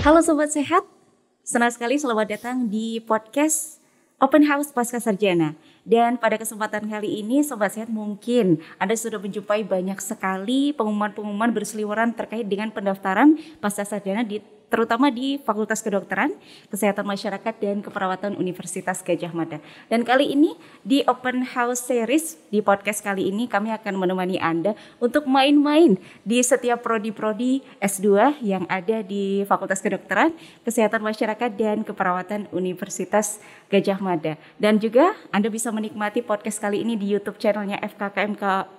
Halo Sobat Sehat, senang sekali selamat datang di podcast Open House Pasca Sarjana. Dan pada kesempatan kali ini Sobat Sehat mungkin Anda sudah menjumpai banyak sekali pengumuman-pengumuman berseliweran terkait dengan pendaftaran pasca sarjana terutama di Fakultas Kedokteran, Kesehatan Masyarakat dan Keperawatan Universitas Gadjah Mada. Dan kali ini di Open House Series, di podcast kali ini kami akan menemani Anda untuk main-main di setiap prodi-prodi S2 yang ada di Fakultas Kedokteran, Kesehatan Masyarakat dan Keperawatan Universitas Gadjah Mada. Dan juga Anda bisa menikmati podcast kali ini di YouTube channelnya FKKMK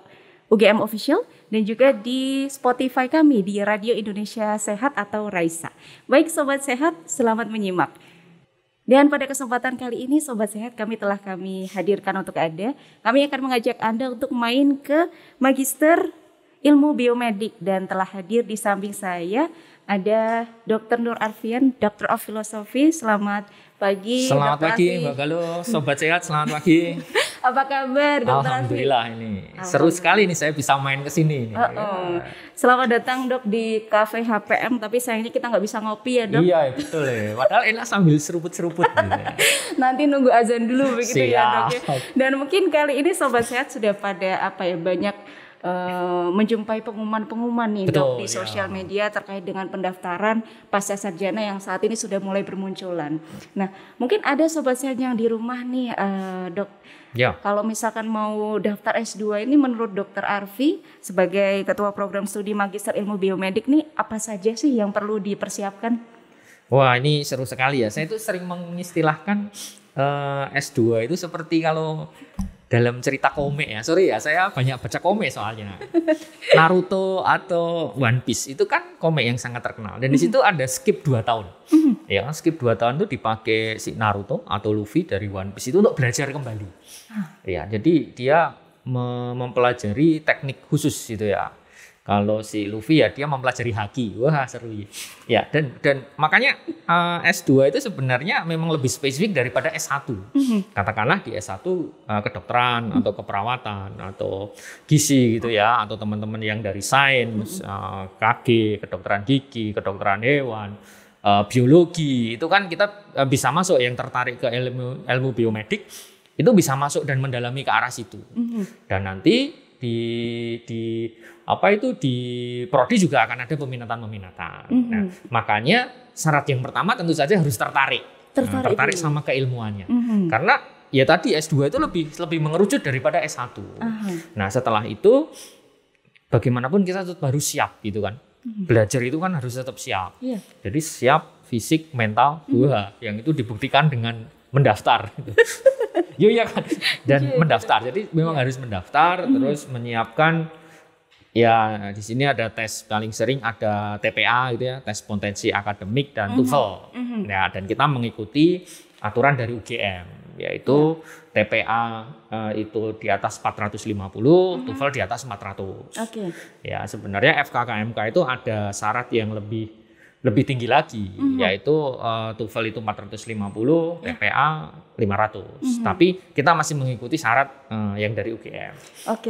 UGM Official dan juga di Spotify kami di Radio Indonesia Sehat atau Raisa. Baik Sobat Sehat, selamat menyimak. Dan pada kesempatan kali ini Sobat Sehat kami hadirkan untuk Anda. Kami akan mengajak Anda untuk main ke Magister Ilmu Biomedik dan telah hadir di samping saya ada Dr. Nur Arfian, Doctor of Philosophy. Selamat pagi. Selamat pagi Mbak Galuh, Sobat Sehat selamat pagi. Apa kabar Dr. Alhamdulillah ini seru sekali nih saya bisa main ke sini. Selamat datang Dok di Cafe HPM, tapi sayangnya kita nggak bisa ngopi ya Dok. Iya betul ya, padahal enak sambil seruput-seruput gitu. Nanti nunggu azan dulu begitu. Siap. Ya Dok ya. Dan mungkin kali ini Sobat Sehat sudah pada banyak menjumpai pengumuman-pengumuman nih betul, Dok di sosial media terkait dengan pendaftaran pasca sarjana yang saat ini sudah mulai bermunculan. Nah mungkin ada Sobat Sehat yang di rumah nih Dok. Ya. Kalau misalkan mau daftar S2 ini menurut Dr. Arfi sebagai Ketua Program Studi Magister Ilmu Biomedik nih apa saja sih yang perlu dipersiapkan? Wah ini seru sekali ya. Saya itu sering mengistilahkan S2 itu seperti kalau dalam cerita komik ya. Sorry ya, saya banyak baca komik soalnya. Naruto atau One Piece itu kan komik yang sangat terkenal. Dan di situ ada skip 2 tahun. Ya, skip 2 tahun itu dipakai si Naruto atau Luffy dari One Piece itu untuk belajar kembali. Ya, jadi dia mempelajari teknik khusus gitu ya. Kalau si Luffy ya dia mempelajari haki. Wah, seru ya. Ya, dan makanya S2 itu sebenarnya memang lebih spesifik daripada S1. Katakanlah di S1 kedokteran atau keperawatan atau gizi gitu ya, atau teman-teman yang dari sains, KG, kedokteran gigi, kedokteran hewan, biologi, itu kan kita bisa masuk yang tertarik ke ilmu biomedik, itu bisa masuk dan mendalami ke arah situ. Dan nanti di prodi juga akan ada peminatan. Nah, makanya syarat yang pertama tentu saja harus tertarik sama keilmuannya. Karena ya tadi S2 itu lebih mengerucut daripada S1. Nah, setelah itu bagaimanapun kita tetap harus siap gitu kan. Belajar itu kan harus tetap siap. Jadi siap fisik, mental, yang itu dibuktikan dengan mendaftar gitu. Iya kan, dan mendaftar. Jadi memang harus mendaftar, terus menyiapkan. Ya di sini ada tes paling sering ada TPA gitu ya, tes potensi akademik dan TOEFL. Ya dan kita mengikuti aturan dari UGM, yaitu TPA itu di atas 450, TOEFL di atas 400. Ya sebenarnya FKKMK itu ada syarat yang lebih tinggi lagi, yaitu TOEFL itu 450, TPA 500. Tapi kita masih mengikuti syarat yang dari UGM.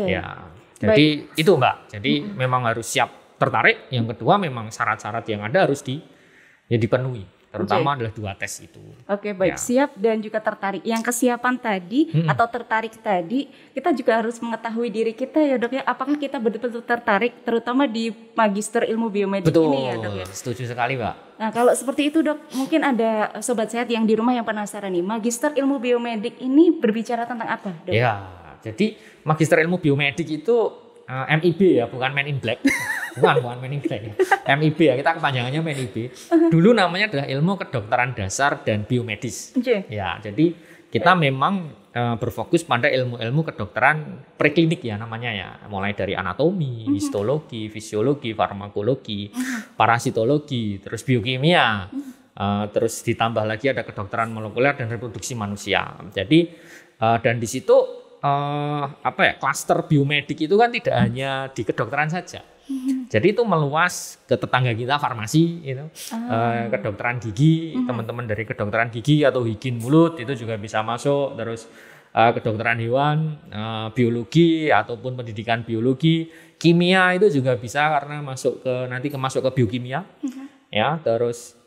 Ya, jadi itu Mbak. Jadi memang harus siap tertarik. Yang kedua memang syarat-syarat yang ada harus dipenuhi. Terutama adalah 2 tes itu. Baik. Siap dan juga tertarik. Yang kesiapan tadi atau tertarik tadi, kita juga harus mengetahui diri kita ya Dok ya. Apakah kita betul-betul tertarik terutama di Magister Ilmu Biomedik ini ya Dok ya? Setuju sekali Mbak. Nah kalau seperti itu Dok, mungkin ada Sobat Sehat yang di rumah yang penasaran nih. Magister Ilmu Biomedik ini berbicara tentang apa Dok? Ya, jadi Magister Ilmu Biomedik itu MIB ya, bukan Men in Black. bukan Men in Black. MIB ya, kita kepanjangannya MIB. Dulu namanya adalah Ilmu Kedokteran Dasar dan Biomedis. Ya, jadi kita memang berfokus pada ilmu-ilmu kedokteran preklinik ya namanya ya. Mulai dari anatomi, histologi, fisiologi, farmakologi, parasitologi, terus biokimia. Terus ditambah lagi ada kedokteran molekuler dan reproduksi manusia. Jadi dan di situ klaster biomedik itu kan tidak hanya di kedokteran saja. Jadi itu meluas ke tetangga kita farmasi gitu. Kedokteran gigi, teman-teman dari kedokteran gigi atau higien mulut itu juga bisa masuk. Terus kedokteran hewan, biologi ataupun pendidikan biologi, kimia itu juga bisa karena masuk ke biokimia. Ya, terus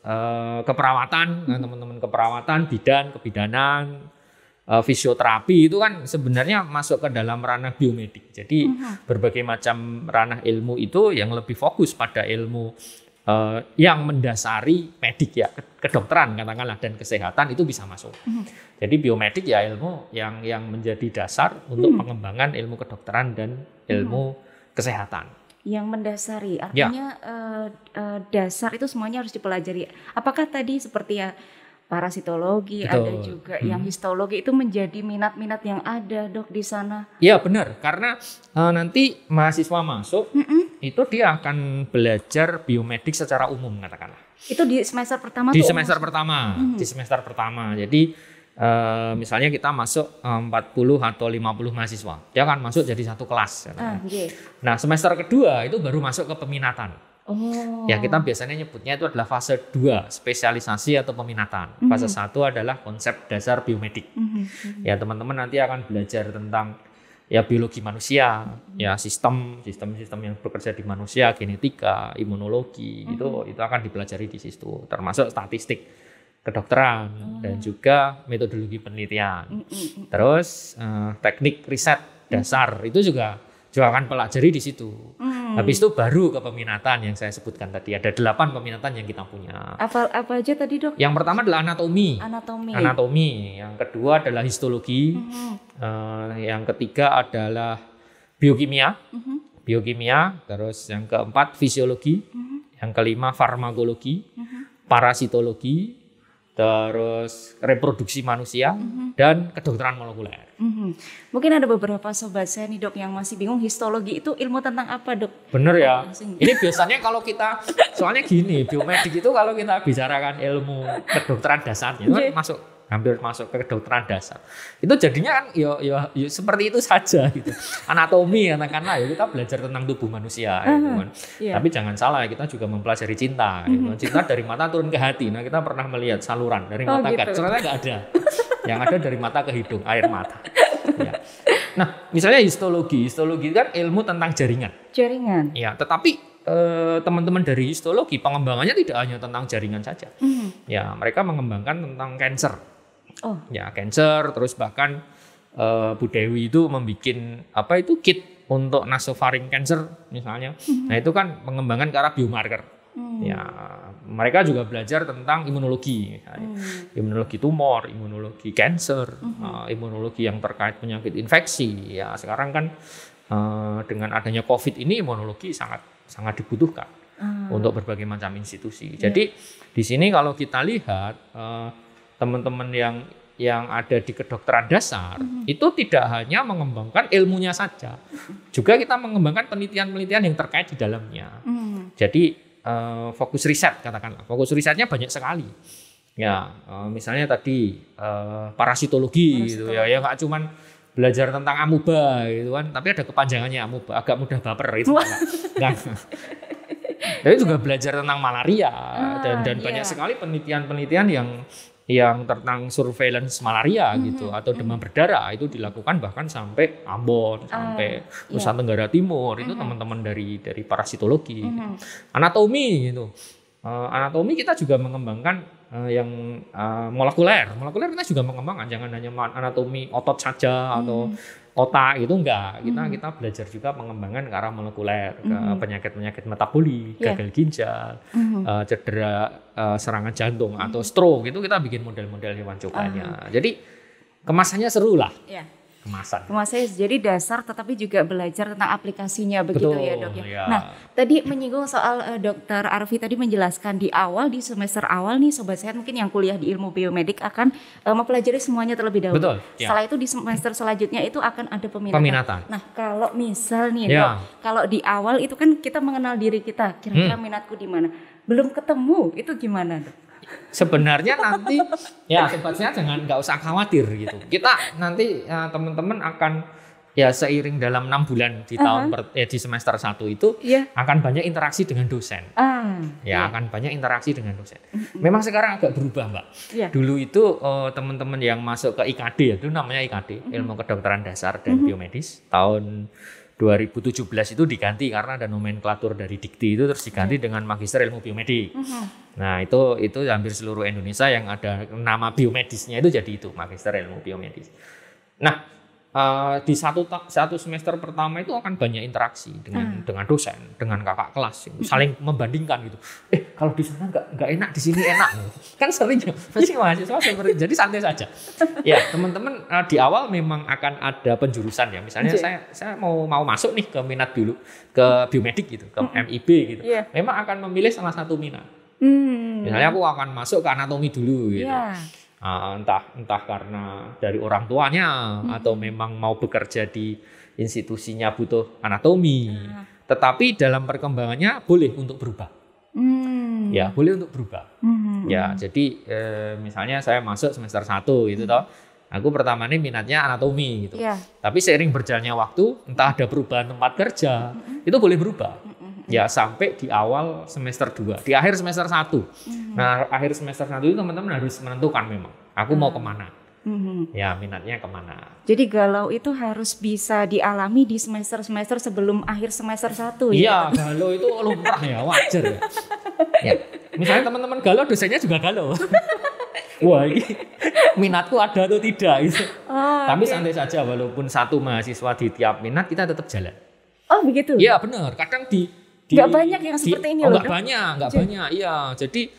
keperawatan, teman-teman keperawatan, bidan, kebidanan, fisioterapi itu kan sebenarnya masuk ke dalam ranah biomedik. Jadi berbagai macam ranah ilmu itu yang lebih fokus pada ilmu yang mendasari medik ya, kedokteran katakanlah dan kesehatan itu bisa masuk. Jadi biomedik ya ilmu yang menjadi dasar untuk pengembangan ilmu kedokteran dan ilmu kesehatan. Yang mendasari artinya dasar itu semuanya harus dipelajari. Apakah tadi seperti ya parasitologi, Betul. ada juga yang histologi, itu menjadi minat-minat yang ada Dok di sana? Iya benar, karena nanti mahasiswa masuk itu dia akan belajar biomedik secara umum katakanlah. Itu di semester pertama? Di semester pertama, di semester pertama. Jadi misalnya kita masuk 40 atau 50 mahasiswa, dia akan masuk jadi satu kelas. Nah semester kedua itu baru masuk ke peminatan. Ya kita biasanya nyebutnya itu adalah fase 2, spesialisasi atau peminatan. Fase 1 adalah konsep dasar biomedik. Ya teman-teman nanti akan belajar tentang ya biologi manusia, ya sistem yang bekerja di manusia, genetika, imunologi, itu akan dipelajari di situ. Termasuk statistik kedokteran dan juga metodologi penelitian. Terus teknik riset dasar itu juga akan pelajari di situ. Habis itu baru ke peminatan yang saya sebutkan tadi. Ada 8 peminatan yang kita punya. Apa aja tadi Dok? Yang pertama adalah anatomi. Yang kedua adalah histologi. Yang ketiga adalah biokimia. Terus yang keempat fisiologi. Yang kelima farmakologi. Parasitologi. Terus reproduksi manusia dan kedokteran molekuler. Mungkin ada beberapa sobat saya nih Dok yang masih bingung histologi itu ilmu tentang apa Dok? Bener ya. Ini biasanya kalau kita soalnya gini, biomedik itu kalau kita bicarakan ilmu kedokteran dasarnya itu kan hampir masuk ke kedokteran dasar. Itu jadinya kan ya seperti itu saja gitu. Anatomi katakanlah ya kita belajar tentang tubuh manusia gitu kan. Tapi jangan salah kita juga mempelajari cinta gitu. Cinta dari mata turun ke hati. Nah, kita pernah melihat saluran dari mata ke ternyata enggak ada. Yang ada dari mata ke hidung, air mata. Ya. Nah, misalnya histologi kan ilmu tentang jaringan. Ya, tetapi teman-teman dari histologi pengembangannya tidak hanya tentang jaringan saja. Ya, mereka mengembangkan tentang cancer. Ya, cancer, terus bahkan Bu Dewi itu membuat kit untuk nasofaring cancer misalnya. Nah, itu kan pengembangan ke arah biomarker. Ya, mereka juga belajar tentang imunologi, imunologi tumor, imunologi cancer, imunologi yang terkait penyakit infeksi. Ya, sekarang kan dengan adanya COVID ini imunologi sangat dibutuhkan untuk berbagai macam institusi. Jadi di sini kalau kita lihat teman-teman yang ada di kedokteran dasar itu tidak hanya mengembangkan ilmunya saja, juga kita mengembangkan penelitian-penelitian yang terkait di dalamnya. Jadi fokus riset katakanlah, fokus risetnya banyak sekali. Ya, misalnya tadi parasitologi gitu ya nggak cuman belajar tentang amuba gitu kan, tapi ada kepanjangannya amuba, agak mudah baper itu. Tapi juga belajar tentang malaria dan banyak sekali penelitian-penelitian yang tentang surveillance malaria gitu atau demam berdarah itu dilakukan bahkan sampai Ambon, sampai Nusa Tenggara Timur. Itu teman-teman dari parasitologi. Anatomi gitu. Anatomi kita juga mengembangkan yang molekuler kita juga mengembangkan, jangan hanya anatomi otot saja atau otak itu enggak. Kita belajar juga pengembangan ke arah molekuler, ke penyakit-penyakit metaboli, gagal ginjal, cedera serangan jantung atau stroke, itu kita bikin model-model hewan cobanya. Jadi kemasannya seru lah. Kemasannya jadi dasar tetapi juga belajar tentang aplikasinya begitu. Betul, ya Dok ya. Ya. Nah, tadi menyinggung soal Dokter Arfi tadi menjelaskan di semester awal nih sobat sehat mungkin yang kuliah di ilmu biomedik akan mempelajari semuanya terlebih dahulu. Betul, ya. Setelah itu di semester selanjutnya itu akan ada peminatan. Nah, kalau misal nih Dok, kalau di awal itu kan kita mengenal diri kita, kira-kira minatku di mana? Belum ketemu, itu gimana Dok? Sebenarnya nanti ya sobat sehat nggak usah khawatir gitu. Kita nanti teman-teman akan seiring dalam 6 bulan di di semester 1 itu akan banyak interaksi dengan dosen. Akan banyak interaksi dengan dosen. Memang sekarang agak berubah, Mbak. Dulu itu teman-teman yang masuk ke IKD itu namanya IKD, Ilmu Kedokteran Dasar dan Biomedis tahun 2017 itu diganti karena ada nomenklatur dari Dikti itu terus diganti dengan Magister Ilmu Biomedik. Nah, itu hampir seluruh Indonesia yang ada nama biomedisnya itu jadi itu Magister Ilmu Biomedis. Nah, di satu semester pertama itu akan banyak interaksi dengan dosen, dengan kakak kelas, saling membandingkan gitu. Kalau di sana nggak enak, di sini enak. Kan seringnya masih mahasiswa seperti jadi santai saja. Ya, teman-teman di awal memang akan ada penjurusan ya. Misalnya saya mau masuk nih ke minat dulu ke biomedik gitu, ke MIB gitu. Memang akan memilih salah satu minat. Misalnya aku akan masuk ke anatomi dulu gitu. Entah karena dari orang tuanya atau memang mau bekerja di institusinya butuh anatomi. Tetapi dalam perkembangannya boleh untuk berubah. Ya, boleh untuk berubah. Ya, jadi misalnya saya masuk semester 1 gitu toh. Aku pertama ini minatnya anatomi gitu. Tapi seiring berjalannya waktu, entah ada perubahan tempat kerja, itu boleh berubah. Ya, sampai di awal semester 2, di akhir semester 1. Nah, akhir semester 1 itu teman-teman harus menentukan memang, aku mau kemana. Ya, minatnya kemana. Jadi galau itu harus bisa dialami di semester-semester sebelum akhir semester 1 ya? Iya, galau itu lumrah ya, wajar ya. Ya. Misalnya teman-teman galau, dosennya juga galau. Wah, ini minatku ada atau tidak gitu. Tapi santai saja, walaupun satu mahasiswa di tiap minat, kita tetap jalan. Oh, begitu? Iya, benar. Kadang nggak banyak yang seperti ini loh. Nggak banyak. Iya, jadi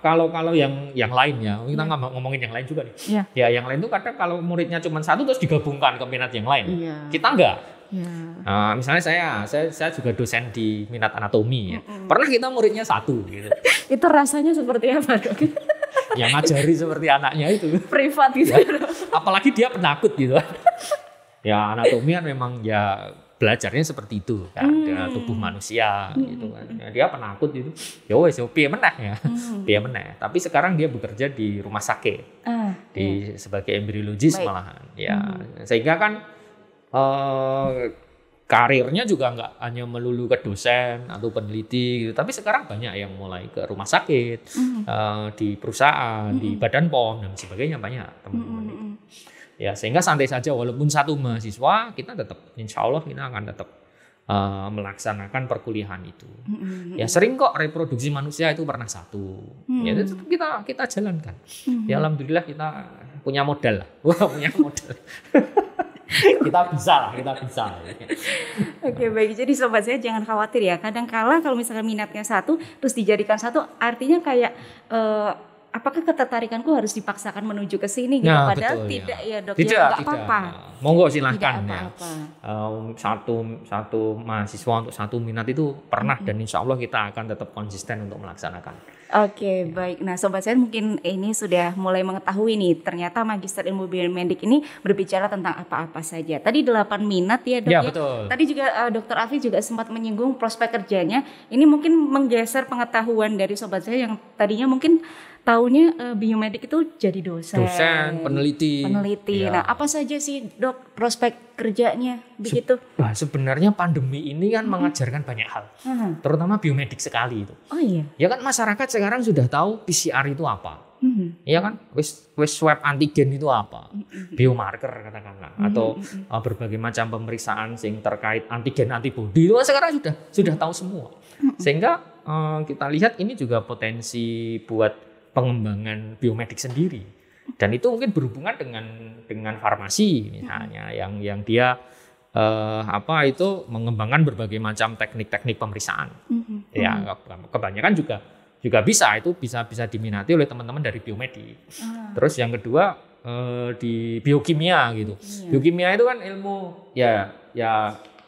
kalau yang lain ya, kita ngomongin yang lain juga nih. Ya, yang lain tuh kadang kalau muridnya cuma satu terus digabungkan ke minat yang lain. Kita enggak. Misalnya saya juga dosen di minat anatomi ya. Pernah kita muridnya satu gitu. Itu rasanya seperti apa, Dok? Ya ngajari seperti anaknya itu. Privat gitu. Ya, apalagi dia penakut gitu. Ya anatomi kan memang ya belajarnya seperti itu kan, tubuh manusia gitu kan. Dia penakut gitu. Ya wes, piye meneh ya. Piye meneh. Tapi sekarang dia bekerja di rumah sakit. Sebagai embriologis malahan. Ya, sehingga kan karirnya juga nggak hanya melulu ke dosen atau peneliti gitu. Tapi sekarang banyak yang mulai ke rumah sakit, di perusahaan, di badan POM dan sebagainya banyak teman-teman. Ya, sehingga santai saja walaupun satu mahasiswa kita tetap insya Allah kita akan tetap melaksanakan perkuliahan itu. Ya sering kok reproduksi manusia itu pernah satu. Ya itu tetap kita jalankan. Ya alhamdulillah kita punya modal lah. Wah, punya modal. kita bisa. Oke, baik. Jadi sobat saya jangan khawatir ya. Kadang-kala kalau misalnya minatnya satu terus dijadikan satu, artinya kayak apakah ketertarikanku harus dipaksakan menuju ke sini gitu? Nah, padahal betul, tidak ya, Dok. Tidak, ya, nggak apa-apa. Monggo silahkan tidak ya. apa-apa. Satu mahasiswa untuk satu minat itu pernah dan insya Allah kita akan tetap konsisten untuk melaksanakan. Oke, baik. Nah, sobat saya mungkin ini sudah mulai mengetahui nih, ternyata Magister Ilmu Biomedik ini berbicara tentang apa-apa saja. Tadi 8 minat ya, Dok. Ya, betul. Tadi juga Dr. Afi juga sempat menyinggung prospek kerjanya. Ini mungkin menggeser pengetahuan dari sobat saya yang tadinya mungkin tahunya biomedik itu jadi dosen, peneliti. Ya. Nah, apa saja sih, Dok, prospek kerjanya begitu? Sebenarnya pandemi ini kan mengajarkan banyak hal, terutama biomedik sekali itu. Oh iya. Ya kan masyarakat sekarang sudah tahu PCR itu apa, ya kan, wis swab antigen itu apa, biomarker katakanlah, atau berbagai macam pemeriksaan sing terkait antigen antibodi itu sekarang sudah tahu semua, sehingga kita lihat ini juga potensi buat pengembangan biomedik sendiri, dan itu mungkin berhubungan dengan farmasi misalnya yang dia mengembangkan berbagai macam teknik-teknik pemeriksaan. Ya kebanyakan juga bisa diminati oleh teman-teman dari biomedik. Terus yang kedua di biokimia gitu. Biokimia itu kan ilmu ya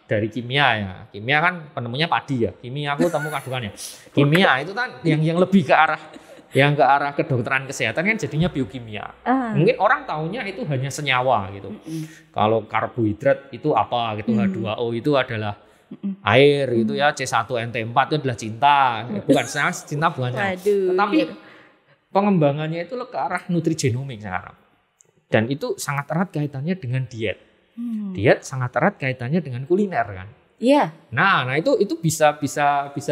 dari kimia ya. Kimia kan penemunya padi ya. Kimia aku temu kandungannya. Kimia itu kan yang lebih ke arah kedokteran kesehatan kan jadinya biokimia. Mungkin orang taunya itu hanya senyawa gitu. Kalau karbohidrat itu apa gitu, H2O itu adalah air gitu ya, C1NT4 itu adalah cinta. Bukan cinta bukan. Tetapi pengembangannya itu ke arah nutrigenomik sekarang. Dan itu sangat erat kaitannya dengan diet. Diet sangat erat kaitannya dengan kuliner kan. Iya. Nah itu bisa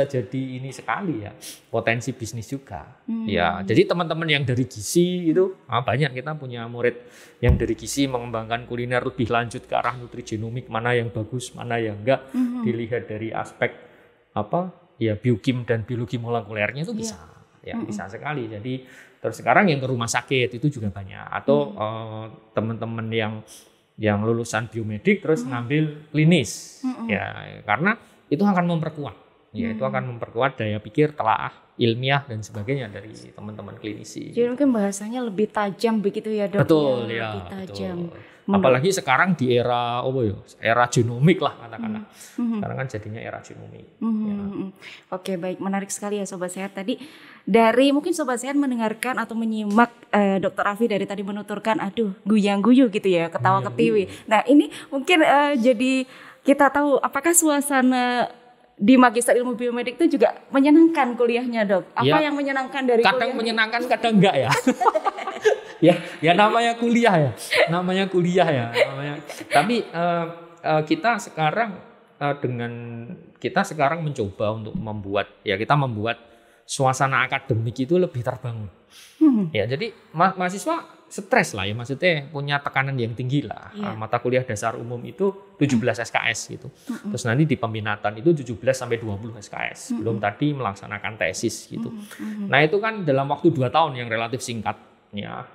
jadi ini sekali ya, potensi bisnis juga. Ya, jadi teman-teman yang dari gizi itu banyak, kita punya murid yang dari gizi mengembangkan kuliner lebih lanjut ke arah nutrigenomik, mana yang bagus, mana yang enggak, dilihat dari aspek biokim dan biologi molekulernya itu bisa. Ya, bisa sekali. Jadi terus sekarang yang ke rumah sakit itu juga banyak, atau teman-teman yang lulusan biomedik terus ngambil klinis, ya karena itu akan memperkuat, itu akan memperkuat daya pikir, telaah, ilmiah dan sebagainya dari teman-teman klinisi. Jadi mungkin bahasanya lebih tajam begitu ya dok? Betul ya. Lebih tajam. Apalagi sekarang di era era genomik lah katakanlah. Sekarang kan jadinya era genomik. Ya. Oke, baik, menarik sekali ya Sobat Sehat. Tadi mungkin Sobat Sehat mendengarkan atau menyimak Dr. Afi dari tadi menuturkan, guyang-guyu gitu ya, ketawa-ketiwi. Nah ini mungkin jadi kita tahu apakah suasana di Magister Ilmu Biomedik itu juga menyenangkan kuliahnya dok? Apa yang menyenangkan dari kuliah? Kadang menyenangkan, kadang enggak ya. ya namanya kuliah ya. Tapi kita sekarang mencoba untuk membuat suasana akademik itu lebih terbangun. Ya, jadi mahasiswa stres lah ya, maksudnya punya tekanan yang tinggi lah. Mata kuliah dasar umum itu 17 SKS gitu. Terus nanti di peminatan itu 17 sampai 20 SKS. Belum tadi melaksanakan tesis gitu. Nah, itu kan dalam waktu 2 tahun yang relatif singkat ya.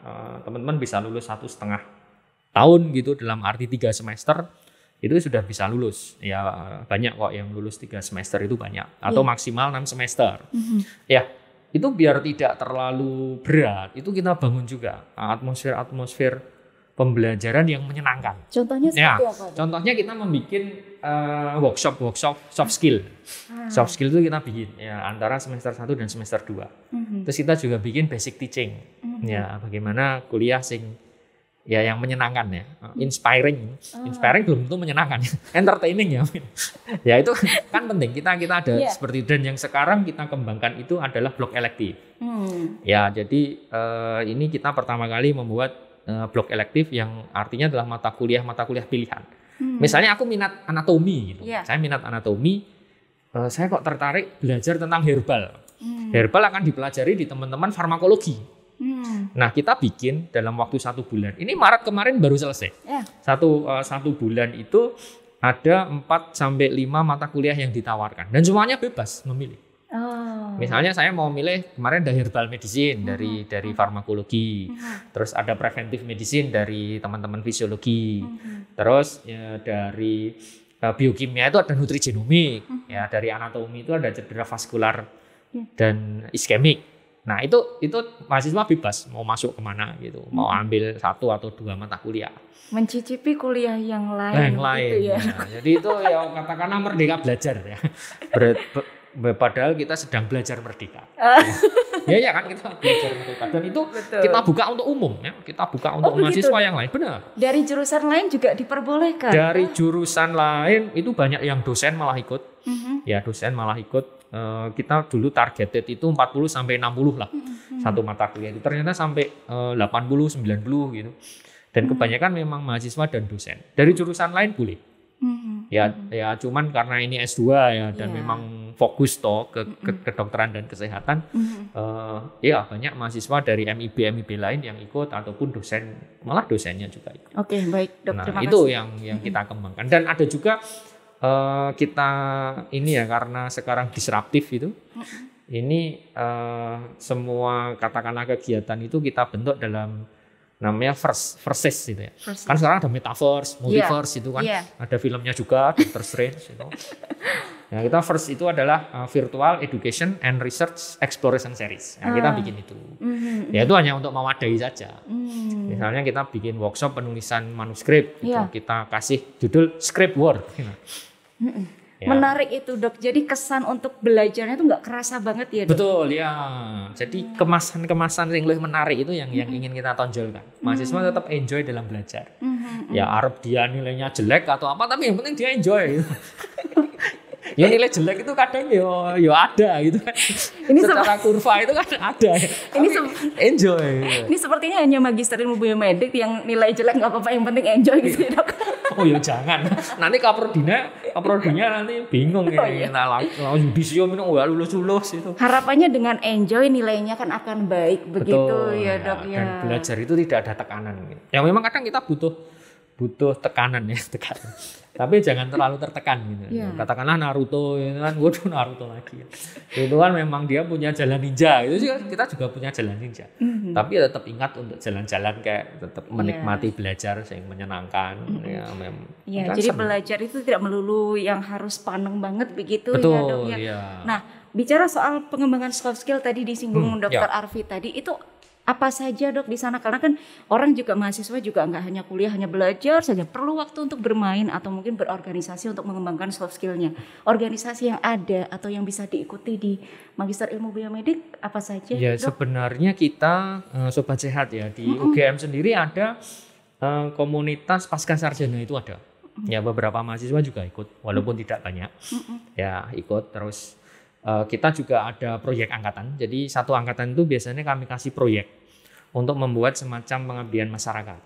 Teman-teman bisa lulus 1,5 tahun gitu, dalam arti 3 semester itu sudah bisa lulus. Ya, banyak kok yang lulus 3 semester itu banyak, atau maksimal 6 semester. Ya, itu biar tidak terlalu berat, itu kita bangun juga atmosfer pembelajaran yang menyenangkan. Contohnya seperti apa? Contohnya kita membuat workshop soft skill. Soft skill itu kita bikin ya antara semester 1 dan semester 2. Terus kita juga bikin basic teaching. Ya, bagaimana kuliah yang menyenangkan ya, inspiring belum tentu menyenangkan, entertaining ya. Ya itu kan penting, kita ada seperti itu. Dan yang sekarang kita kembangkan itu adalah blok elektif. Ya, jadi ini kita pertama kali membuat blok elektif yang artinya adalah mata kuliah pilihan. Misalnya aku minat anatomi gitu. Saya minat anatomi, saya kok tertarik belajar tentang herbal. Herbal akan dipelajari di teman-teman farmakologi. Nah, kita bikin dalam waktu 1 bulan. Ini Maret kemarin baru selesai. Satu bulan itu ada 4-5 mata kuliah yang ditawarkan. Dan semuanya bebas memilih. Misalnya saya mau milih, kemarin ada herbal medicine dari farmakologi. Terus ada preventive medicine dari teman-teman fisiologi. Terus ya, dari biokimia itu ada nutrigenomik. Ya, dari anatomi itu ada cedera vaskular dan iskemik. Nah, itu mahasiswa bebas mau masuk kemana gitu, mau ambil 1 atau 2 mata kuliah. Mencicipi kuliah yang lain. Gitu ya. Nah, jadi itu ya katakanlah merdeka belajar ya. Padahal kita sedang belajar merdeka. Ya kan, kita belajar merdeka. Dan itu kita buka untuk umum ya, kita buka untuk mahasiswa yang lain. Benar. Dari jurusan lain juga diperbolehkan. Dari jurusan lain itu banyak yang dosen malah ikut. Ya, dosen malah ikut. Kita dulu targeted itu 40 sampai 60 lah satu mata kuliah itu, ternyata sampai 80 90 gitu. Dan kebanyakan memang mahasiswa dan dosen. Dari jurusan lain boleh. Ya cuman karena ini S2 ya dan memang fokus ke kedokteran dan kesehatan. Ya banyak mahasiswa dari MIB lain yang ikut, ataupun dosen, malah dosennya juga ikut. Oke, baik dok, terima kasih. Itu yang kita kembangkan. Dan ada juga kita ini ya, karena sekarang disruptif itu, ini semua katakanlah kegiatan itu kita bentuk dalam namanya verses gitu ya. Kan sekarang ada metaverse, multiverse itu kan, ada filmnya juga, Doctor Strange itu. Nah, kita first itu adalah virtual education and research exploration series. Nah, kita bikin itu. Ya itu hanya untuk mewadai saja. Misalnya kita bikin workshop penulisan manuskrip, gitu. Kita kasih judul script war. Ya. Menarik itu dok. Jadi kesan untuk belajarnya itu nggak kerasa banget ya dok. Betul ya. Jadi kemasan yang lebih menarik itu yang ingin kita tonjolkan. Mahasiswa tetap enjoy dalam belajar. Ya Arab dia nilainya jelek atau apa, tapi yang penting dia enjoy. Ya nilai jelek itu kadang yo ada gitu kan. Ini secara kurva itu kan ada. Ini enjoy. Ini sepertinya hanya magister ilmu biomedik yang nilai jelek nggak apa-apa, yang penting enjoy gitu ya, Dok. Oh ya jangan. Nanti kaprodinya nanti bingung ini. Nah, yudisium itu lulus itu. Harapannya dengan enjoy nilainya kan akan baik begitu. Betul, ya, Dok ya. Dan belajar itu tidak ada tekanan gitu. Ya memang kadang kita butuh tekanan ya, tekanan. Tapi jangan terlalu tertekan gitu. Yeah. Katakanlah Naruto itu kan, waduh Naruto lagi. Itu kan memang dia punya jalan ninja. Itu juga kita juga punya jalan ninja. Tapi ya tetap ingat untuk jalan-jalan kayak tetap menikmati belajar yang menyenangkan. Ya, jadi belajar itu tidak melulu yang harus paneng banget begitu. Betul, ya, Dok ya. Ya. Nah, bicara soal pengembangan soft skill tadi disinggung Dr. Arfi tadi, itu apa saja, Dok, di sana? Karena kan orang juga, mahasiswa juga nggak hanya kuliah, hanya belajar saja. Perlu waktu untuk bermain atau mungkin berorganisasi untuk mengembangkan soft skillnya. Organisasi yang ada atau yang bisa diikuti di Magister Ilmu Biomedik apa saja, ya, Dok? Sebenarnya kita Sobat Sehat ya, di UGM sendiri ada komunitas pasca sarjana itu ada. Ya, beberapa mahasiswa juga ikut, walaupun tidak banyak. Ya, ikut terus. Kita juga ada proyek angkatan. Jadi satu angkatan itu biasanya kami kasih proyek untuk membuat semacam pengabdian masyarakat.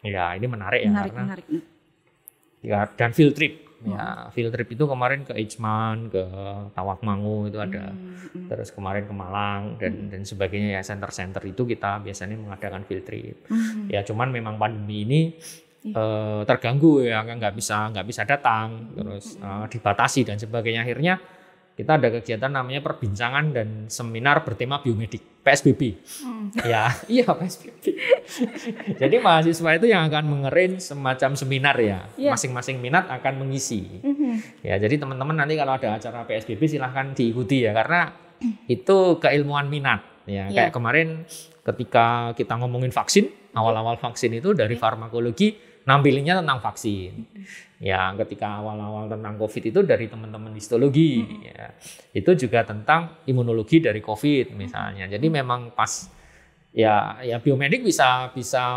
Ya, ini menarik ya, menarik. Ya, dan field trip. Ya, field trip itu kemarin ke Ijman, ke Tawakmangu itu ada. Terus kemarin ke Malang dan sebagainya ya, center-center itu kita biasanya mengadakan field trip. Ya, cuman memang pandemi ini terganggu ya, nggak bisa datang, terus dibatasi dan sebagainya. Akhirnya kita ada kegiatan namanya perbincangan dan seminar bertema biomedik, PSBB. Ya, iya PSBB. Jadi mahasiswa itu yang akan mengerin semacam seminar ya. Masing-masing minat akan mengisi. Ya, jadi teman-teman nanti kalau ada acara PSBB silahkan diikuti ya, karena itu keilmuan minat. Ya, kayak kemarin ketika kita ngomongin vaksin, awal-awal vaksin itu dari farmakologi nampilinnya tentang vaksin. Ya, ketika awal-awal tentang COVID itu dari teman-teman histologi. Ya. Itu juga tentang imunologi dari COVID misalnya. Jadi memang pas ya biomedik bisa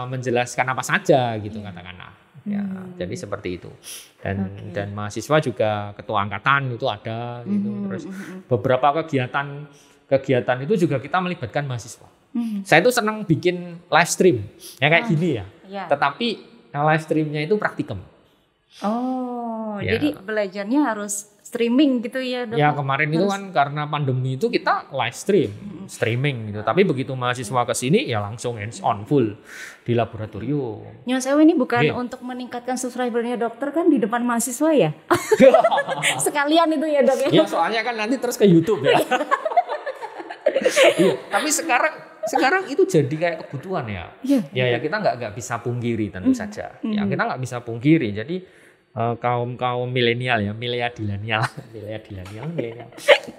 menjelaskan apa saja gitu katakanlah. Ya, jadi seperti itu. Dan mahasiswa juga ketua angkatan itu ada gitu. Terus beberapa kegiatan itu juga kita melibatkan mahasiswa. Saya itu senang bikin live stream ya kayak gini ya. Tetapi live streamnya itu praktikum. Oh, ya. Jadi belajarnya harus streaming gitu ya, Dok? Ya, kemarin itu kan karena pandemi itu kita live streaming gitu. Tapi begitu mahasiswa ke sini ya langsung hands on full di laboratorium. Nyon Sewu ini bukan untuk meningkatkan subscribernya dokter kan di depan mahasiswa ya? Sekalian itu ya, Dok ya? Ya, soalnya kan nanti terus ke YouTube ya. Iya, tapi sekarang itu jadi kayak kebutuhan ya. Ya kita nggak bisa pungkiri tentu saja. Ya kita nggak bisa pungkiri. Jadi kaum milenial ya, milenial.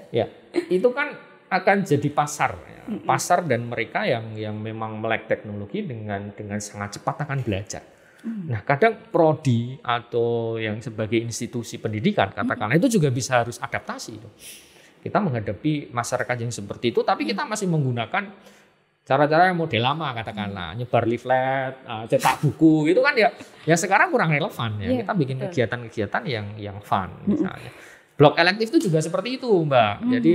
Ya itu kan akan jadi pasar. Ya. Pasar dan mereka yang memang melek teknologi dengan sangat cepat akan belajar. Nah kadang prodi atau yang sebagai institusi pendidikan katakanlah itu juga bisa harus adaptasi. Kita menghadapi masyarakat yang seperti itu, tapi kita masih menggunakan cara-cara yang model lama katakanlah, nyebar leaflet, cetak buku gitu kan ya sekarang kurang relevan ya. Kita bikin kegiatan-kegiatan yang fun misalnya. Blok elektif itu juga seperti itu, Mbak. Jadi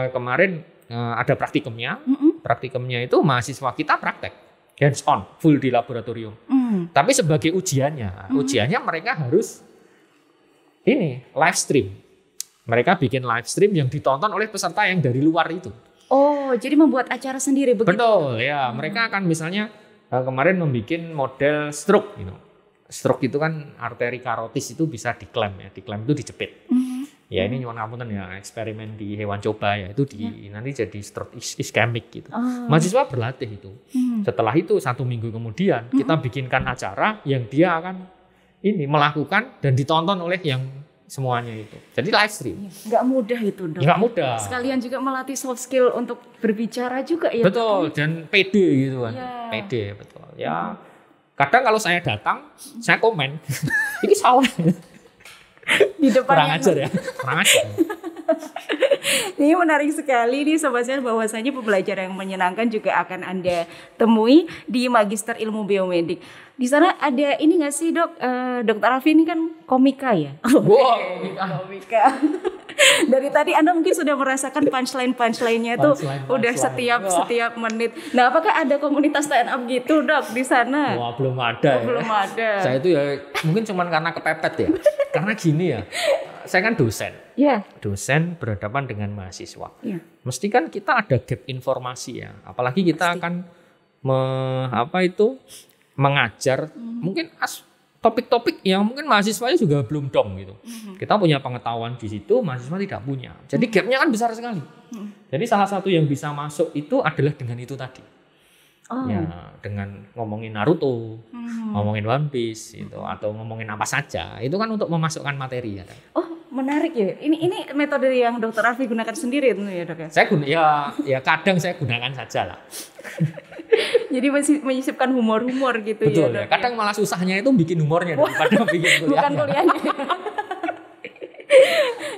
kemarin ada praktikumnya. Praktikumnya itu mahasiswa kita praktek hands on, full di laboratorium. Tapi sebagai ujiannya mereka harus ini live stream. Mereka bikin live stream yang ditonton oleh peserta yang dari luar itu. Oh, jadi membuat acara sendiri begitu? Betul, ya. Mereka akan misalnya kemarin membuat model stroke gitu. Stroke itu kan arteri karotis itu bisa diklaim ya. Diklaim itu dijepit. Ya ini nyuwun ngapunten ya, eksperimen di hewan coba ya, itu nanti jadi stroke iskemik gitu. Mahasiswa berlatih itu. Setelah itu 1 minggu kemudian kita bikinkan acara yang dia akan melakukan dan ditonton oleh yang semuanya itu. Jadi live stream. Nggak mudah itu, Dok. Nggak mudah. Sekalian juga melatih soft skill untuk berbicara juga ya. Betul, dan pede gitu kan. Pede, betul. Ya. Kadang kalau saya datang, saya komen. Ini salah. Di depan kurang ajar ya. Kurang ajar. Ini menarik sekali nih Sobat Sehat, bahwasanya pembelajaran yang menyenangkan juga akan Anda temui di Magister Ilmu Biomedik. Di sana ada ini nggak sih dok? Dokter Alfi ini kan komika ya? Wow, komika. Dari tadi Anda mungkin sudah merasakan punchline-nya tuh udah setiap menit. Nah, apakah ada komunitas stand up gitu dok di sana? Wah, belum ada. Belum ada. Saya itu ya mungkin cuman karena kepepet ya. Karena gini ya, saya kan dosen. Ya. Dosen berhadapan dengan mahasiswa. Ya. Mesti kan kita ada gap informasi ya. Apalagi kita akan mengajar mungkin topik-topik yang mungkin mahasiswanya juga belum dong gitu. Kita punya pengetahuan di situ, mahasiswa tidak punya. Jadi gapnya kan besar sekali. Jadi salah satu yang bisa masuk itu adalah dengan itu tadi. Ya, dengan ngomongin Naruto, ngomongin One Piece itu, atau ngomongin apa saja. Itu kan untuk memasukkan materi ya. Oh, menarik ya. Ini metode yang Dokter Alfi gunakan sendiri itu ya, Dok ya. Saya kadang saya gunakan saja lah. Jadi masih menyisipkan humor-humor gitu. Betul ya. Betul ya. Kadang malah susahnya itu bikin humornya daripada bikin kuliahnya. Bukan kuliahnya.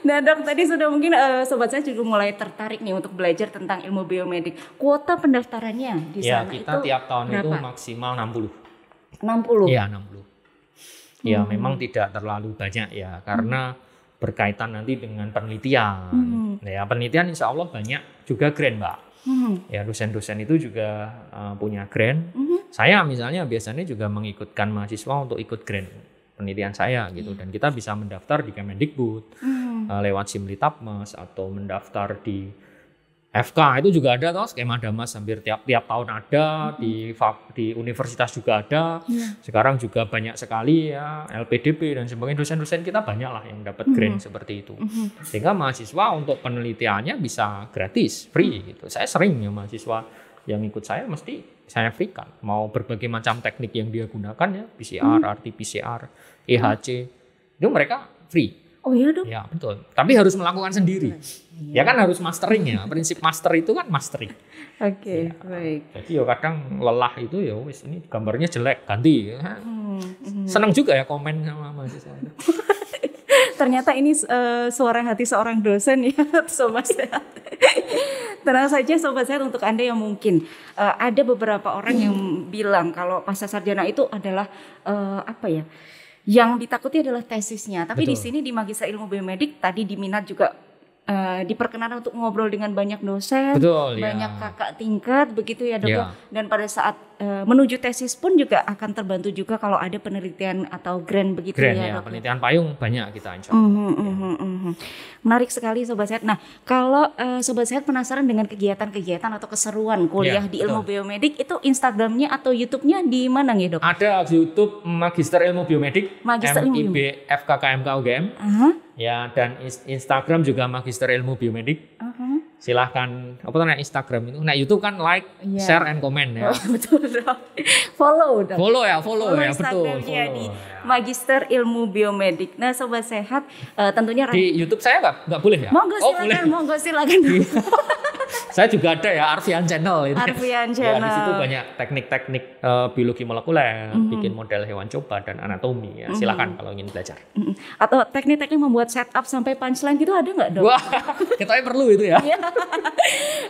Nah dok, tadi sudah mungkin sobat saya juga mulai tertarik nih untuk belajar tentang ilmu biomedik. Kuota pendaftarannya di sana kita itu tiap tahun berapa? Itu maksimal 60. 60? Iya 60. Ya memang tidak terlalu banyak ya, karena berkaitan nanti dengan penelitian. Ya penelitian insya Allah banyak juga grant Mbak. Ya dosen-dosen itu juga punya grant. Saya misalnya biasanya juga mengikutkan mahasiswa untuk ikut grant penelitian saya gitu, dan kita bisa mendaftar di Kemendikbud lewat Simlitapmas atau mendaftar di FK itu juga ada toh, skema Damas hampir tiap tahun ada, di universitas juga ada. Sekarang juga banyak sekali ya LPDP dan sebagainya, dosen-dosen kita banyak lah yang dapat grant seperti itu. Sehingga mahasiswa untuk penelitiannya bisa gratis, free gitu. Saya sering ya mahasiswa yang ikut saya mesti saya free kan. Mau berbagai macam teknik yang dia gunakan ya, PCR, RT-PCR, EHC, itu mereka free. Oh iya dong. Ya betul. Tapi harus melakukan sendiri. Ya kan harus mastering ya. Prinsip master itu kan mastering. Oke, baik. Jadi ya kadang lelah itu ya wis ini gambarnya jelek ganti. Senang juga ya komen sama mahasiswa. Ternyata ini suara hati seorang dosen ya, Sobat Sehat. Tenang saja Sobat Sehat, untuk Anda yang mungkin ada beberapa orang yang bilang kalau pasca sarjana itu adalah yang ditakuti adalah tesisnya. Tapi Betul. di sini di Magister Ilmu Biomedik tadi diminat juga diperkenalkan untuk ngobrol dengan banyak dosen, Betul, banyak ya. kakak tingkat begitu ya dok. Ya. Dan pada saat menuju tesis pun juga akan terbantu juga kalau ada penelitian atau grant begitu Grant ya ya, dok. penelitian payung banyak kita insya Allah. Menarik sekali Sobat Sehat. Nah kalau Sobat Sehat penasaran dengan kegiatan-kegiatan atau keseruan kuliah Ya, di ilmu betul. biomedik, itu Instagramnya atau YouTube-nya di mana ya dok? Ada di YouTube Magister Ilmu Biomedik, Magister Ilmu MIB FKKMK UGM. Ya, dan Instagram juga Magister Ilmu Biomedik. Silahkan Instagram itu. Nah YouTube kan like, share, and comment ya. Betul dok. Follow dok. Follow ya, betul. Instagramnya di Follow. Magister Ilmu Biomedik. Nah Sobat Sehat tentunya Di YouTube saya nggak boleh ya? Monggo silakan. Saya juga ada ya Arfian Channel itu. Arfian Ya, di Channel. situ banyak teknik-teknik biologi molekuler, bikin model hewan coba dan anatomi ya. Silakan kalau ingin belajar. Atau teknik-teknik membuat setup sampai punchline gitu ada nggak dok? Wah, kita perlu itu ya.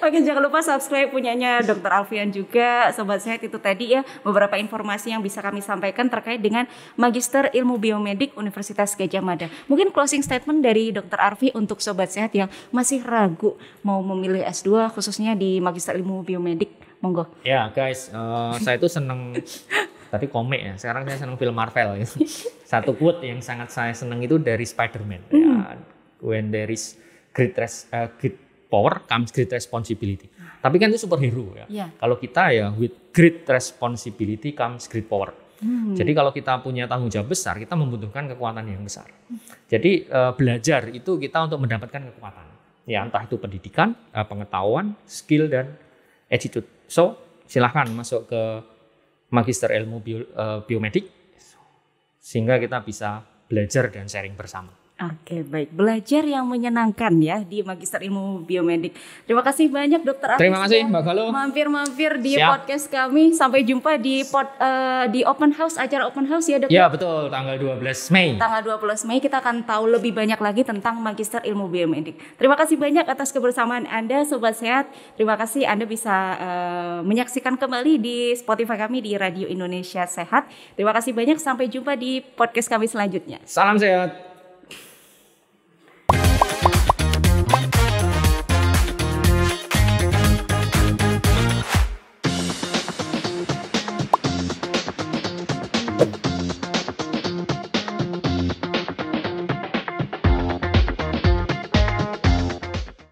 Oke, jangan lupa subscribe punyanya Dr. Alfian juga. Sobat Sehat, itu tadi ya beberapa informasi yang bisa kami sampaikan terkait dengan Magister Ilmu Biomedik Universitas Gadjah Mada. Mungkin closing statement dari Dr. Arfi untuk Sobat Sehat yang masih ragu mau memilih S2 khususnya di Magister Ilmu Biomedik. Monggo. Ya guys, saya itu seneng tadi komik ya. Sekarang saya seneng film Marvel. Ya. Satu quote yang sangat saya seneng itu dari Spider-Man. Ya, when there is great power comes great responsibility. Tapi kan itu superhero ya. Yeah. Kalau kita ya with great responsibility comes great power. Jadi kalau kita punya tanggung jawab besar, kita membutuhkan kekuatan yang besar. Jadi belajar itu kita untuk mendapatkan kekuatan. Ya entah itu pendidikan, pengetahuan, skill, dan attitude. So silahkan masuk ke Magister Ilmu Biomedik sehingga kita bisa belajar dan sharing bersama. Oke, baik. Belajar yang menyenangkan ya di Magister Ilmu Biomedik. Terima kasih banyak Dokter Aris. Terima kasih Mbak Galuh. Mampir-mampir di Siap. podcast kami. Sampai jumpa di open house, acara open house ya Dok. Ya betul, tanggal 12 Mei. Tanggal 12 Mei kita akan tahu lebih banyak lagi tentang Magister Ilmu Biomedik. Terima kasih banyak atas kebersamaan Anda Sobat Sehat. Terima kasih Anda bisa menyaksikan kembali di Spotify kami di Radio Indonesia Sehat. Terima kasih banyak, sampai jumpa di podcast kami selanjutnya. Salam sehat.